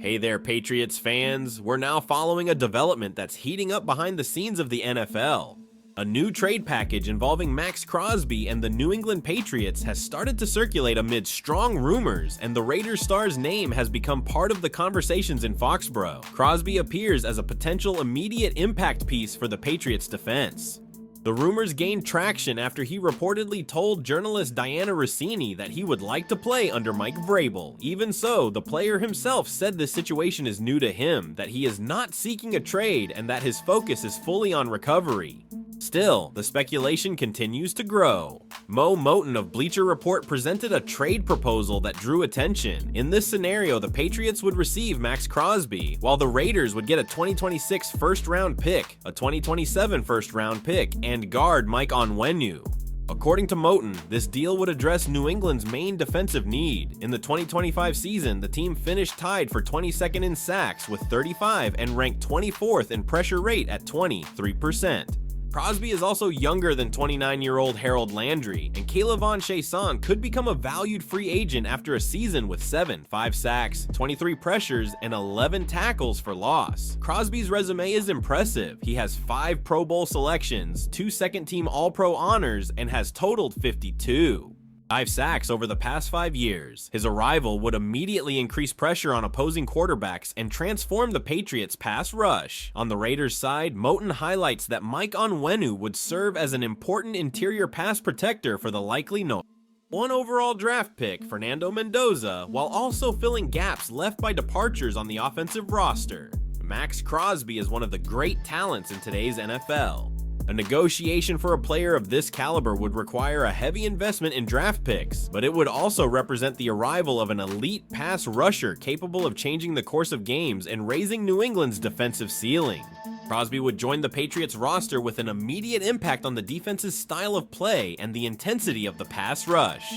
Hey there, Patriots fans. We're now following a development that's heating up behind the scenes of the NFL. A new trade package involving Maxx Crosby and the New England Patriots has started to circulate amid strong rumors, and the Raiders star's name has become part of the conversations in Foxborough. Crosby appears as a potential immediate impact piece for the Patriots' defense. The rumors gained traction after he reportedly told journalist Diana Rossini that he would like to play under Mike Vrabel. Even so, the player himself said this situation is new to him, that he is not seeking a trade, and that his focus is fully on recovery. Still, the speculation continues to grow. Mo Moton of Bleacher Report presented a trade proposal that drew attention. In this scenario, the Patriots would receive Maxx Crosby, while the Raiders would get a 2026 first-round pick, a 2027 first-round pick, and guard Mike Onwenu. According to Moton, this deal would address New England's main defensive need. In the 2025 season, the team finished tied for 22nd in sacks with 35 and ranked 24th in pressure rate at 23%. Crosby is also younger than 29-year-old Harold Landry, and K'Lavon Chaisson could become a valued free agent after a season with 5 sacks, 23 pressures, and 11 tackles for loss. Crosby's resume is impressive. He has 5 Pro Bowl selections, 2 second-team All-Pro honors, and has totaled 52. 5 sacks over the past 5 years. His arrival would immediately increase pressure on opposing quarterbacks and transform the Patriots' pass rush. On the Raiders' side, Moton highlights that Mike Onwenu would serve as an important interior pass protector for the likely #1 overall draft pick, Fernando Mendoza, while also filling gaps left by departures on the offensive roster. Maxx Crosby is one of the great talents in today's NFL. A negotiation for a player of this caliber would require a heavy investment in draft picks, but it would also represent the arrival of an elite pass rusher capable of changing the course of games and raising New England's defensive ceiling. Crosby would join the Patriots roster with an immediate impact on the defense's style of play and the intensity of the pass rush.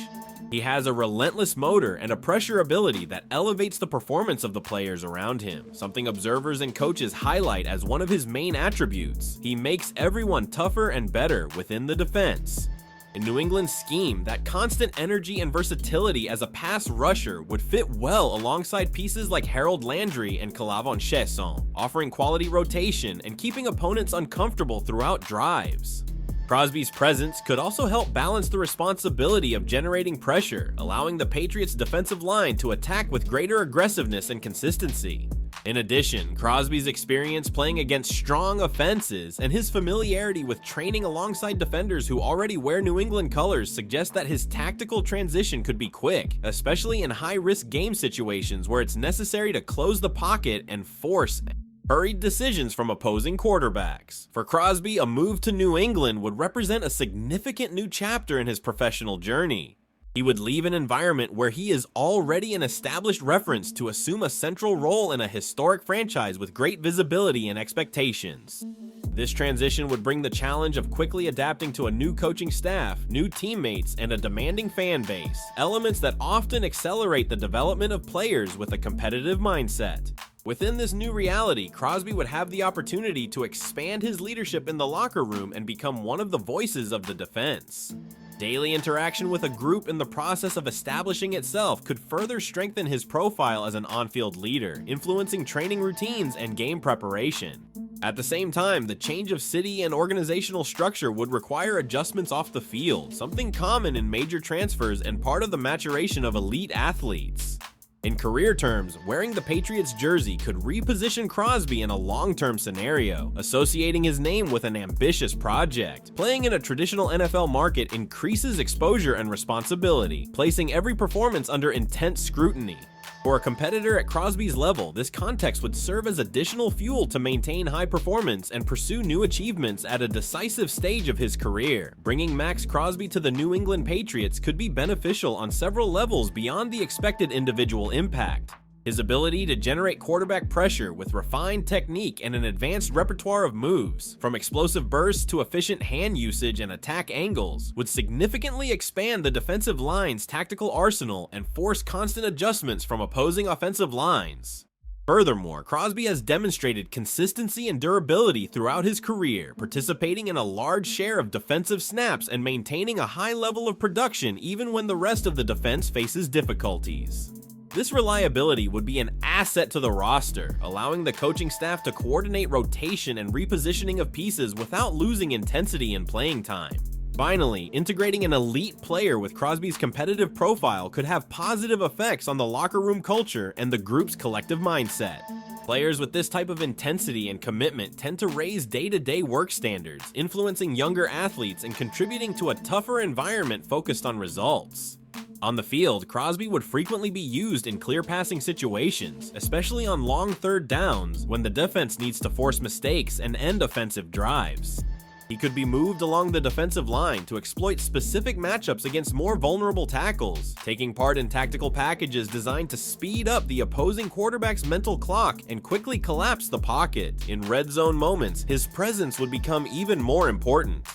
He has a relentless motor and a pressure ability that elevates the performance of the players around him, something observers and coaches highlight as one of his main attributes. He makes everyone tougher and better within the defense. In New England's scheme, that constant energy and versatility as a pass rusher would fit well alongside pieces like Harold Landry and K'Lavon Chaisson, offering quality rotation and keeping opponents uncomfortable throughout drives. Crosby's presence could also help balance the responsibility of generating pressure, allowing the Patriots' defensive line to attack with greater aggressiveness and consistency. In addition, Crosby's experience playing against strong offenses and his familiarity with training alongside defenders who already wear New England colors suggest that his tactical transition could be quick, especially in high-risk game situations where it's necessary to close the pocket and force hurried decisions from opposing quarterbacks. For Crosby, a move to New England would represent a significant new chapter in his professional journey. He would leave an environment where he is already an established reference to assume a central role in a historic franchise with great visibility and expectations. This transition would bring the challenge of quickly adapting to a new coaching staff, new teammates, and a demanding fan base, elements that often accelerate the development of players with a competitive mindset. Within this new reality, Crosby would have the opportunity to expand his leadership in the locker room and become one of the voices of the defense. Daily interaction with a group in the process of establishing itself could further strengthen his profile as an on-field leader, influencing training routines and game preparation. At the same time, the change of city and organizational structure would require adjustments off the field, something common in major transfers and part of the maturation of elite athletes. In career terms, wearing the Patriots jersey could reposition Crosby in a long-term scenario, associating his name with an ambitious project. Playing in a traditional NFL market increases exposure and responsibility, placing every performance under intense scrutiny. For a competitor at Crosby's level, this context would serve as additional fuel to maintain high performance and pursue new achievements at a decisive stage of his career. Bringing Maxx Crosby to the New England Patriots could be beneficial on several levels beyond the expected individual impact. His ability to generate quarterback pressure with refined technique and an advanced repertoire of moves, from explosive bursts to efficient hand usage and attack angles, would significantly expand the defensive line's tactical arsenal and force constant adjustments from opposing offensive lines. Furthermore, Crosby has demonstrated consistency and durability throughout his career, participating in a large share of defensive snaps and maintaining a high level of production even when the rest of the defense faces difficulties. This reliability would be an asset to the roster, allowing the coaching staff to coordinate rotation and repositioning of pieces without losing intensity in playing time. Finally, integrating an elite player with Crosby's competitive profile could have positive effects on the locker room culture and the group's collective mindset. Players with this type of intensity and commitment tend to raise day-to-day work standards, influencing younger athletes and contributing to a tougher environment focused on results. On the field, Crosby would frequently be used in clear passing situations, especially on long third downs when the defense needs to force mistakes and end offensive drives. He could be moved along the defensive line to exploit specific matchups against more vulnerable tackles, taking part in tactical packages designed to speed up the opposing quarterback's mental clock and quickly collapse the pocket. In red zone moments, his presence would become even more important.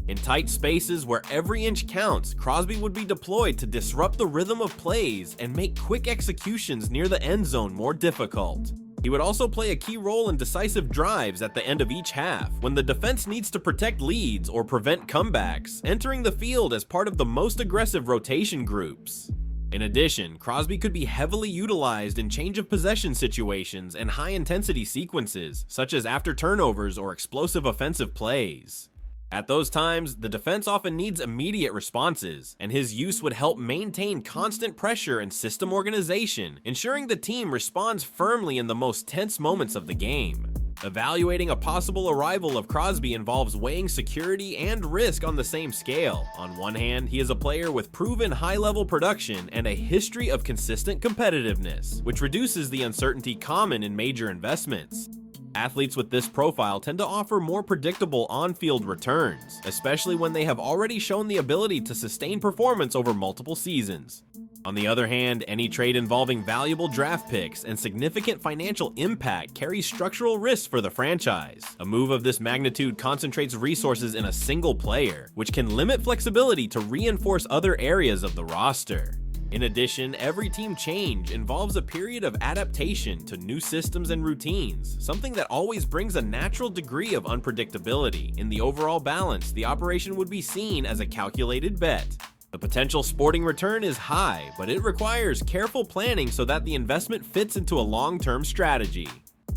In tight spaces where every inch counts, Crosby would be deployed to disrupt the rhythm of plays and make quick executions near the end zone more difficult. He would also play a key role in decisive drives at the end of each half, when the defense needs to protect leads or prevent comebacks, entering the field as part of the most aggressive rotation groups. In addition, Crosby could be heavily utilized in change of possession situations and high-intensity sequences, such as after turnovers or explosive offensive plays. At those times, the defense often needs immediate responses, and his use would help maintain constant pressure and system organization, ensuring the team responds firmly in the most tense moments of the game. Evaluating a possible arrival of Crosby involves weighing security and risk on the same scale. On one hand, he is a player with proven high-level production and a history of consistent competitiveness, which reduces the uncertainty common in major investments. Athletes with this profile tend to offer more predictable on-field returns, especially when they have already shown the ability to sustain performance over multiple seasons. On the other hand, any trade involving valuable draft picks and significant financial impact carries structural risks for the franchise. A move of this magnitude concentrates resources in a single player, which can limit flexibility to reinforce other areas of the roster. In addition, every team change involves a period of adaptation to new systems and routines, something that always brings a natural degree of unpredictability. In the overall balance, the operation would be seen as a calculated bet. The potential sporting return is high, but it requires careful planning so that the investment fits into a long-term strategy.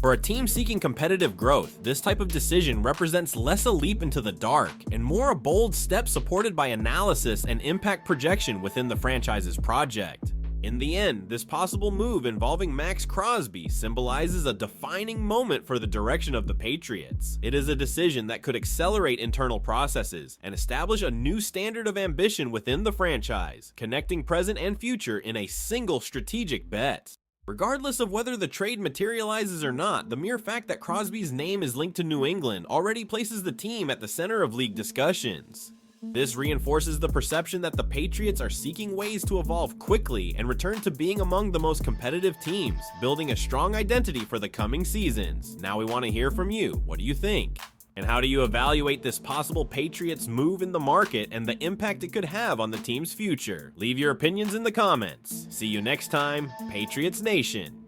For a team seeking competitive growth, this type of decision represents less a leap into the dark and more a bold step supported by analysis and impact projection within the franchise's project. In the end, this possible move involving Maxx Crosby symbolizes a defining moment for the direction of the Patriots. It is a decision that could accelerate internal processes and establish a new standard of ambition within the franchise, connecting present and future in a single strategic bet. Regardless of whether the trade materializes or not, the mere fact that Crosby's name is linked to New England already places the team at the center of league discussions. This reinforces the perception that the Patriots are seeking ways to evolve quickly and return to being among the most competitive teams, building a strong identity for the coming seasons. Now we want to hear from you. What do you think? And how do you evaluate this possible Patriots move in the market and the impact it could have on the team's future? Leave your opinions in the comments. See you next time, Patriots Nation.